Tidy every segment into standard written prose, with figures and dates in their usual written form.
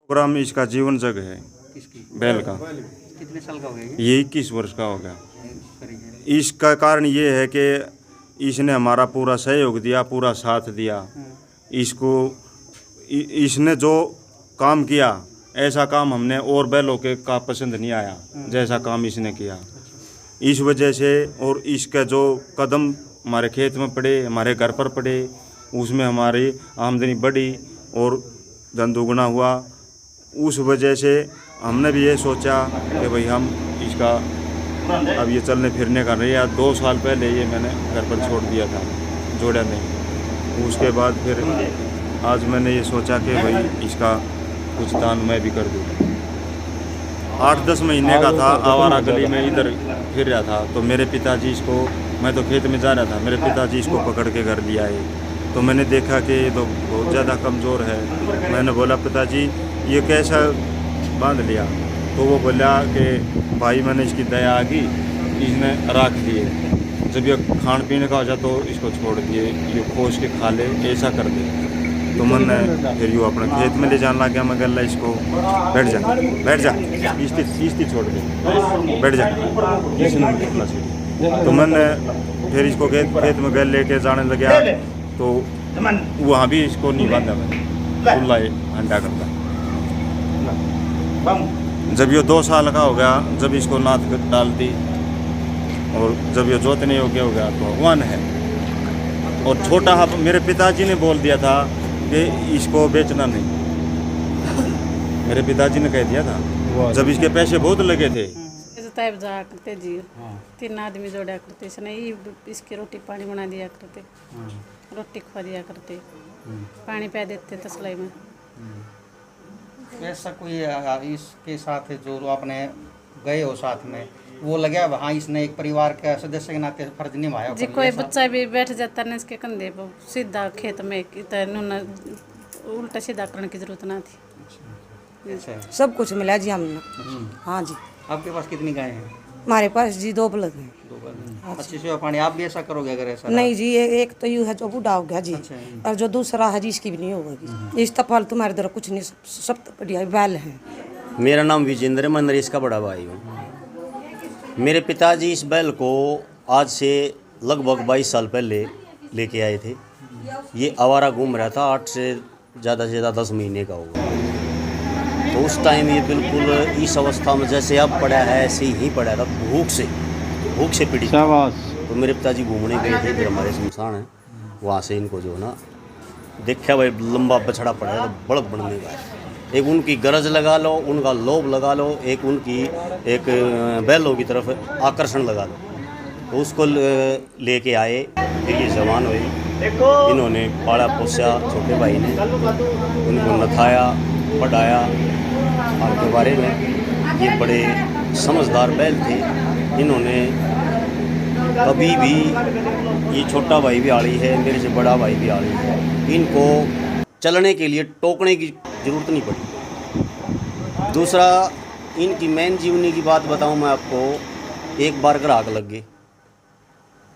Programme इसका जीवन जग है। किसकी? बैल का। कितने साल का हो गया ये 21 वर्ष का हो गया। ये? इसका कारण ये है कि इसने हमारा पूरा सहयोग दिया, पूरा साथ दिया। इसको इसने जो काम किया ऐसा काम हमने और बैलों के का पसंद नहीं आया जैसा काम इसने किया। इस वजह से और इसका जो कदम हमारे खेत में पड़े, हमारे घर पर पड़े, उसमें हमारी आमदनी बढ़ी और धन दुगना हुआ। उस वजह से हमने भी ये सोचा कि भाई हम इसका अब ये चलने फिरने का नहीं। 2 साल पहले ये मैंने घर पर छोड़ दिया था, जोड़ा नहीं। उसके बाद फिर आज मैंने ये सोचा कि भाई इसका कुछ दान मैं भी कर दूँ। 8-10 महीने का था, आवारा गली में इधर फिर रहा था, तो मेरे पिताजी इसको, मैं तो खेत में जा रहा था, मेरे पिताजी इसको पकड़ के घर लिया आए। तो मैंने देखा कि ये तो बहुत ज़्यादा कमज़ोर है। मैंने बोला पिताजी ये कैसा बांध लिया? तो वो बोला कि भाई मैंने इसकी दया आ गई, इसने रख दिए, जब ये खान पीने का हो जाए तो इसको छोड़ दिए, ये खोज के खा ले, ऐसा कर दे। तो मैंने फिर यूँ अपने खेत में ले जाने लग गया। मैं गला इसको बैठ जा इस्ती छोड़ दे, बैठ जा, इसने निकला सीढ़ी। तो मैंने फिर इसको खेत में गए लेके जाने लग गया, तो वहाँ भी इसको नहीं बांधा, मैंने खुला अंडा करता। जब ये 2 साल का हो गया, जब इसको नाथ डाल दी और जब ये जोतने योग्य हो गया तो वन है। और छोटा मेरे पिताजी ने बोल दिया था कि इसको बेचना नहीं। मेरे पिताजी ने कह दिया था जब इसके पैसे बहुत लगे थे। तैब जाया करते जी, 3 आदमी जोड़ा करते, इसने इसकी रोटी पानी बना दिया करते, रोटी खवा दिया करते, पानी पै देते तसलाई में। ऐसा कोई इसके साथ जो आपने गए हो साथ में, वो लगे हाँ इसने एक परिवार के सदस्य के नाते फर्ज निभाया? जी कोई बच्चा भी बैठ जाता है इसके कंधे पर, सीधा खेत में उल्टा सीधा करने की जरूरत ना थी। अच्छा, सब कुछ मिला जी हमने। हाँ जी। आपके पास कितनी गायें हैं? हमारे पास जी 2 बलद हैं। 2 बलद। अच्छी सेवा पानी आप भी ऐसा करोगे अगर ऐसा? नहीं जी, एक तो यूँ है जो बूढ़ा हो गया जी। अच्छा। और जो दूसरा है जी इसकी भी नहीं होगी। इस तफाल तुम्हारे इधर कुछ नहीं, सब तो बढ़िया बैल हैं। मेरा नाम विजेंद्र है, मैं नरेश का बड़ा भाई हूँ। मेरे पिताजी इस बैल को आज से लगभग 22 साल पहले लेके आए थे। ये आवारा घूम रहा था, 8 से ज़्यादा 10 महीने का होगा। तो उस टाइम ये बिल्कुल इस अवस्था में जैसे अब पड़ा है ऐसे ही पड़ा था, भूख से पीड़ित। तो मेरे पिताजी घूमने गए थे, फिर हमारे शमशान है, वहाँ से इनको जो ना देखा भाई लंबा बछड़ा पड़ा है, तो बड़क बनने का। एक उनकी गरज लगा लो, उनका लोभ लगा लो, एक उनकी एक बैलों की तरफ आकर्षण लगा लो। तो उसको लेके आए, फिर ये जवान हुए। इन्होंने पाला पोसा छोटे भाई ने, उनको नथाया पढ़ाया। आपके बारे में ये बड़े समझदार बैल थे। इन्होंने कभी भी, ये छोटा भाई भी आड़ी है, मेरे से बड़ा भाई भी आड़ी है, इनको चलने के लिए टोकने की ज़रूरत नहीं पड़ी। दूसरा, इनकी मेन जीवनी की बात बताऊं मैं आपको। एक बार ग्राहक लग गए,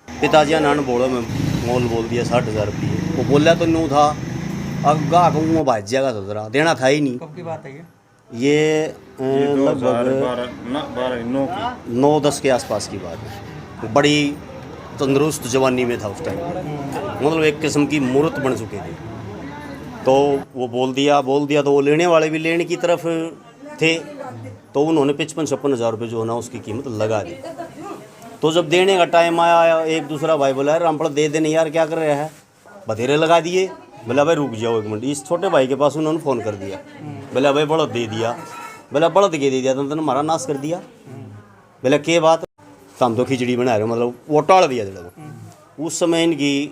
पिताजी नान बोलो में मोल बोल दिया 60,000 रुपये। वो बोला तो न्यू था, अब गाहक वो भाज जाएगा, सदरा देना था ही नहीं। कब की बात है ये लगभग 9-10 के आसपास की बात है। बड़ी तंदुरुस्त जवानी में था उस टाइम, मतलब एक किस्म की मूर्त बन चुके थे। तो वो बोल दिया तो वो लेने वाले भी लेने की तरफ थे, तो उन्होंने 55-56 हज़ार रुपये जो है ना उसकी कीमत लगा दी। तो जब देने का टाइम आया, एक दूसरा भाई बोला रामपड़ दे देने यार, क्या कर रहा है, बधेरे लगा दिए। बोला भाई रुक जाओ 1 मिनट। इस छोटे भाई के पास उन्होंने फ़ोन कर दिया, बोला भाई बड़द दे दिया। बोला बड़द के दे दिया तो तुमने हमारा नाश कर दिया। बोला के बात, हम तो खिचड़ी बना रहे हो, मतलब वो टाल दिया जरा। उस समय इनकी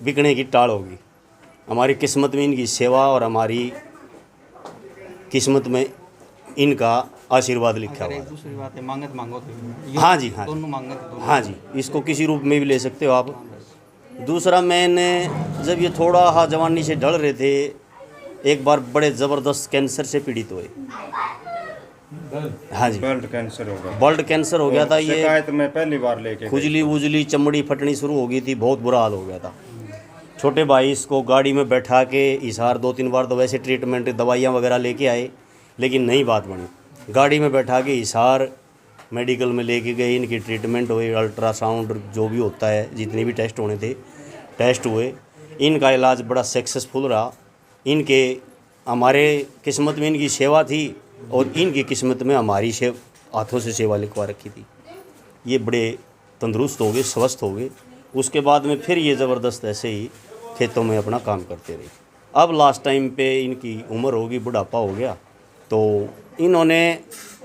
बिकने की टाल होगी। हमारी किस्मत में इनकी सेवा और हमारी किस्मत में इनका आशीर्वाद लिखा हुआ है। दूसरी बात है, मांगत मांगो तो हाँ जी, हाँ दोनों मांगत, हाँ जी, इसको किसी रूप में भी ले सकते हो आप। दूसरा, मैंने जब ये थोड़ा हाँ जवानी से ढल रहे थे, एक बार बड़े ज़बरदस्त कैंसर से पीड़ित हुए। हाँ जी, ब्लड कैंसर हो गया था। ये शिकायत में पहली बार लेके खुजली वुजली चमड़ी फटनी शुरू हो गई थी, बहुत बुरा हाल हो गया था। छोटे भाई इसको गाड़ी में बैठा के हिसार 2-3 बार तो वैसे ट्रीटमेंट दवाइयाँ वगैरह लेके आए, लेकिन नई बात बनी। गाड़ी में बैठा के हिसार मेडिकल में लेके गए, इनकी ट्रीटमेंट हुई, अल्ट्रासाउंड जो भी होता है, जितने भी टेस्ट होने थे टेस्ट हुए। इनका इलाज बड़ा सक्सेसफुल रहा। इनके हमारे किस्मत में इनकी सेवा थी और इनकी किस्मत में हमारी हाथों से सेवा लिखवा रखी थी। ये बड़े तंदुरुस्त हो गए, स्वस्थ हो गए। उसके बाद में फिर ये ज़बरदस्त ऐसे ही खेतों में अपना काम करते रहे। अब लास्ट टाइम पे इनकी उम्र होगी, बुढ़ापा हो गया, तो इन्होंने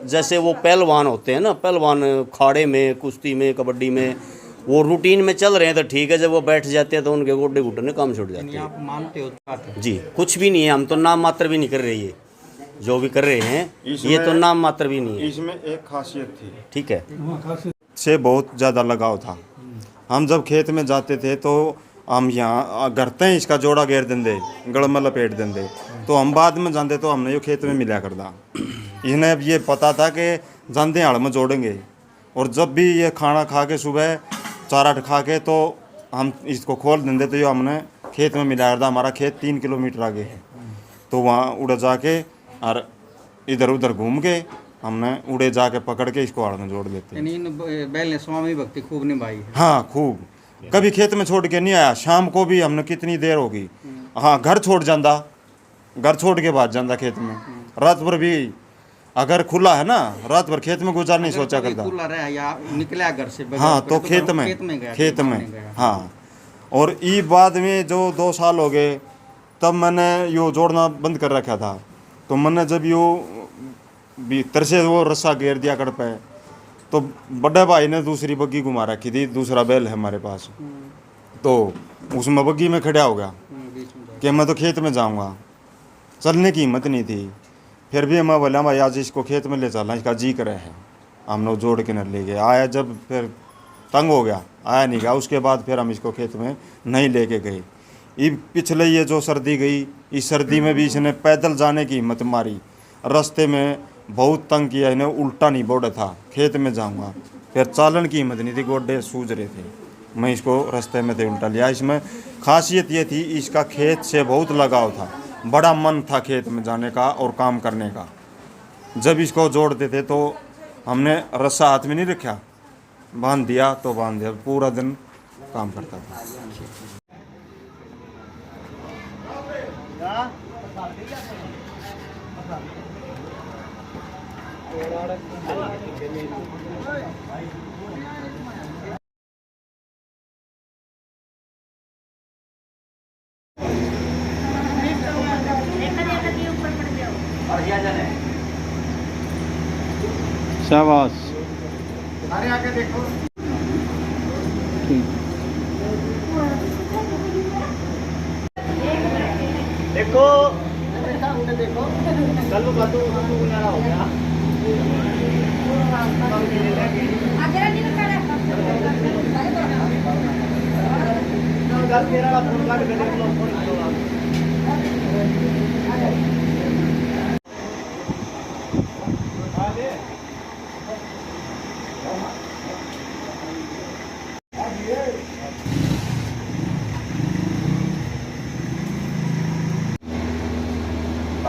जैसे वो पहलवान होते हैं ना, पहलवान खाड़े में, कुश्ती में, कबड्डी में वो रूटीन में चल रहे हैं तो ठीक है, जब वो बैठ जाते हैं तो उनके गोड्डे घुटने काम छूट जाते आप हैं। मानते हो बात? जी, कुछ भी नहीं है, हम तो नाम मात्र भी नहीं कर रहे। ये जो भी कर रहे हैं ये तो नाम मात्र भी नहीं है। इसमें एक खासियत थी, ठीक है, से बहुत ज़्यादा लगाव था। हम जब खेत में जाते थे तो हम यहाँ करते हैं इसका जोड़ा घेर देंगे, गड़ में लपेट देंगे, तो हम बाद में जानते तो हमने ये खेत में मिला करता। इन्हें अब ये पता था कि जानते हाड़ में जोड़ेंगे, और जब भी ये खाना खा के सुबह चारा खा के तो हम इसको खोल देंगे, तो ये हमने खेत में मिला करता। हमारा खेत 3 किलोमीटर आगे है, तो वहाँ उड़ जाके और इधर उधर घूम के हमने उड़े जाके पकड़ के इसको हाड़ में जोड़ देते। यानी इन बैल ने स्वामी भक्ति खूब निभाई है। हाँ, खूब। कभी खेत में छोड़ के नहीं आया। शाम को भी हमने कितनी देर होगी, हाँ, घर छोड़ जाता, घर छोड़ के भाग जाता खेत में। रात भर भी अगर खुला है ना, रात भर खेत में गुजार नहीं सोचा करता। खुला रहा या निकला घर से हाँ, तो खेत में गया, खेत में हाँ। और ई बाद में जो 2 साल हो गए, तब मैंने यो जोड़ना बंद कर रखा था। तो मैंने जब यो भीतर से वो रस्सा घेर दिया कर पे, तो बड़े भाई ने दूसरी बग्गी घुमा रखी थी, दूसरा बैल है हमारे पास, तो उसमें बग्गी में खड़ा हो गया कि मैं तो खेत में जाऊंगा। चलने की हिम्मत नहीं थी। फिर भी मैं बोला भाई आज इसको खेत में ले चलना, इसका जी करे है। हम लोग जोड़ के न ले गए। आया जब फिर तंग हो गया, आया नहीं गया। उसके बाद फिर हम इसको खेत में नहीं लेके गए। पिछले ये जो सर्दी गई, इस सर्दी में भी इसने पैदल जाने की हिम्मत मारी। रास्ते में बहुत तंग किया, इन्हें उल्टा नहीं बोड़ा था, खेत में जाऊंगा। फिर चालन की हिम्मत नहीं थी, गोड्डे सूज रहे थे, मैं इसको रास्ते में थे उल्टा लिया। इसमें खासियत ये थी, इसका खेत से बहुत लगाव था, बड़ा मन था खेत में जाने का और काम करने का। जब इसको जोड़ते थे तो हमने रस्सा हाथ में नहीं रखा, बांध दिया तो बांध दिया, पूरा दिन काम करता था। शाबाश। देखो देखो कल हो गया।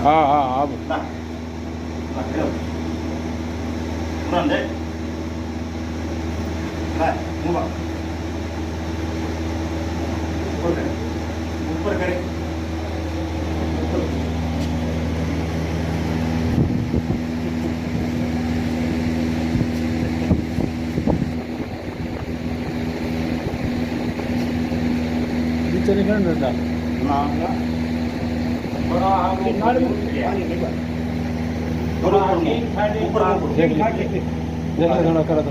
हाँ हाँ अब ऊपर करे नीचे नहीं करना था। जैसे थोड़ा करा था।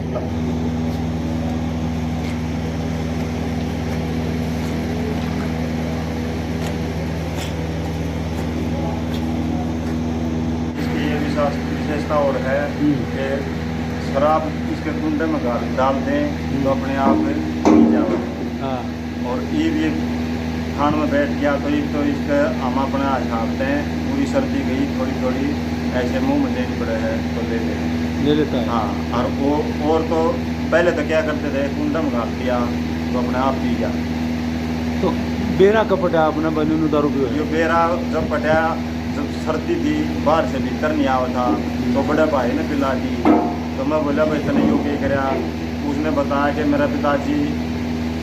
विशेषता और है कि शराब इसके कुंडे में डाल दें तो अपने आप पी जाओ। हाँ, और ये भी खान में बैठ गया तो एक तो इसके हम अपने छापते हैं, पूरी सर्दी गई थोड़ी थोड़ी ऐसे मुंह में देनी पड़े है तो ले लेता है। हाँ, और तो पहले तो क्या करते थे, कुंडा में घाल दिया तो अपने आप पी गया। तो बेरा कपड़ा अपना बनू दारू पी जो बेरा जब पटा जब सर्दी थी बाहर से भीतर नहीं आवा था तो बड़े भाई ने पिला दी। तो मैं बोला भाई तने यो क्या कराया। उसने बताया कि मेरा पिताजी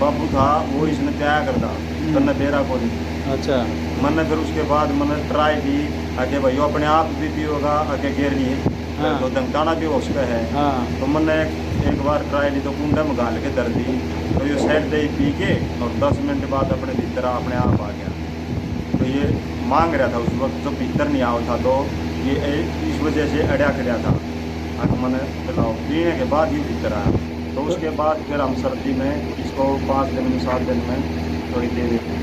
बापू था वो इसने त्याग करता करना तेरा को नहीं। अच्छा मैंने फिर उसके बाद मैंने ट्राई की आगे भाई अपने आप भी पियोगा आगे गेर नहीं हाँ। तो दमकाना भी हो सकता है। हाँ तो मैंने एक बार ट्राई ली तो कुंडा में गाल के दर दी तो ये साइड दे पी के और 10 मिनट बाद अपने भीतर अपने आप आ गया। तो ये मांग रहा था उस वक्त जब भीतर नहीं आया था तो ये इस वजह से अड़ा खड़ा था। आगे मैंने पिलाओ पीने के बाद ही भीतर आया। तो उसके बाद फिर हम सर्दी में इसको 5 दिन में 7 दिन में थोड़ी दे देते।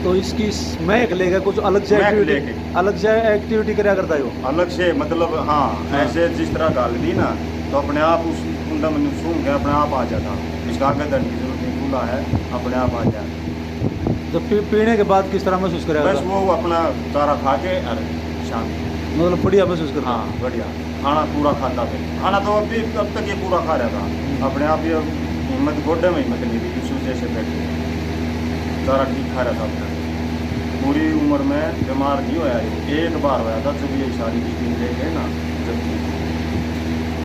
तो इसकी महक लेकर कुछ अलग से महक एक्टिविटी लेके। अलग से एक्टिविटी कराया करता है वो। अलग से मतलब हाँ ऐसे जिस तरह गाल दी ना तो अपने आप उस कुंडा में सूंघ के अपने आप आ जाता। इसका आगे दर्द की जरूरत नहीं, खुला है अपने आप आ जाए। जब पीने के बाद किस तरह महसूस करेगा? बस वो अपना चारा खा के और शांति। मतलब बढ़िया महसूस करता है। हाँ बढ़िया खाना पूरा खाता था। खाना तो अभी अब तक ये पूरा खा रहा था अपने आप। ये हिम्मत गोड्डे में हिम्मत नहीं थी इस वजह से बैठ सारा ठीक खा रहा था अपना। पूरी उम्र में बीमार नहीं होया। एक बार होया था जब ये सारी चीज़ें ले गए ना जब